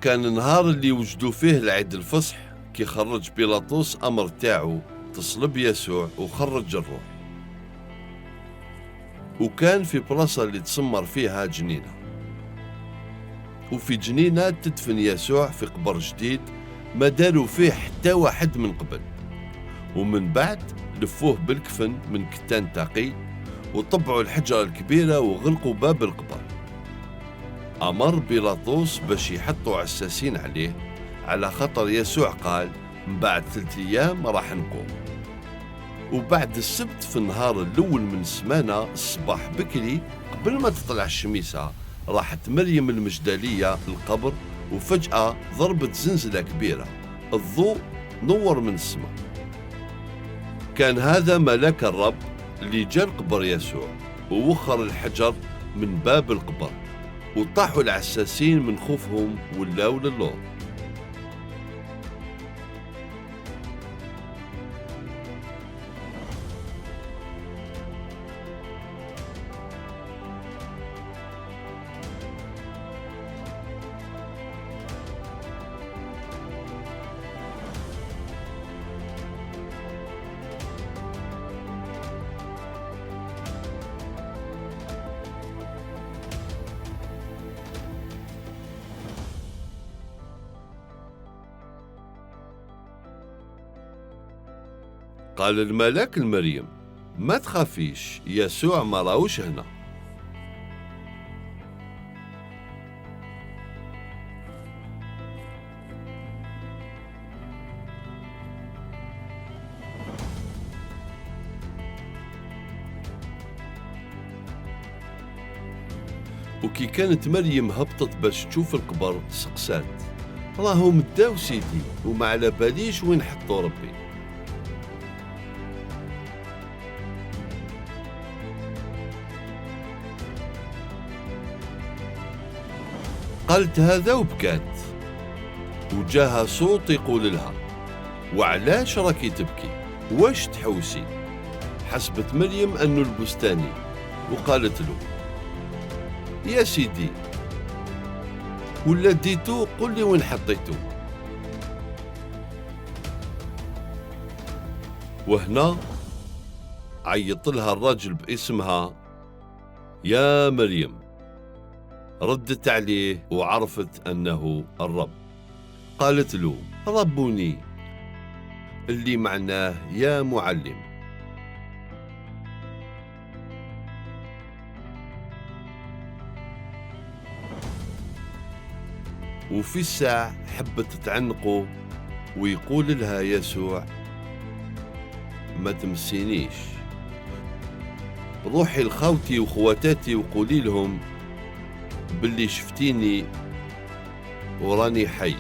كان نهار اللي وجدوا فيه العيد الفصح كي خرج بيلاطس أمر تاعو تصلب يسوع وخرج الروح. وكان في بلاصة اللي تسمر فيها جنينة، وفي جنينة تدفن يسوع في قبر جديد ما داروا فيه حتى واحد من قبل. ومن بعد لفوه بالكفن من كتان تقي وطبعوا الحجرة الكبيرة وغلقوا باب القبر. أمر بيلاطس باش يحطوا عساسين عليه على خطر يسوع قال من بعد 3 أيام راح نقوم. وبعد السبت في النهار الأول من السمانة الصباح بكري قبل ما تطلع الشميسة راحت مريم المجدلية القبر، وفجأة ضربت زنزلة كبيرة، الضوء نور من السماء. كان هذا ملاك الرب اللي جا لقبر يسوع ووخر الحجر من باب القبر، وطاحوا العساسين من خوفهم ولاو للور. قال الملاك لمريم ما تخافيش، يسوع ما راهوش هنا. وكي كانت مريم هبطت باش تشوف القبر سقسات راهم داو سيدي وما على باليش وين حطوا ربي. قالت هذا وبكات، وجاها صوت يقول لها وعلاش راكي تبكي واش تحوسي؟ حسبت مريم أنه البستاني وقالت له يا سيدي ولا ديتو قل لي وين حطيتو. وهنا عيط لها الرجل باسمها يا مريم، ردت عليه وعرفت أنه الرب. قالت له ربوني اللي معناه يا معلم. وفي الساعة حبت تعنقه ويقول لها يسوع ما تمسينيش، روحي لخوتي وخواتاتي وقولي لهم باللي شفتيني وراني حي.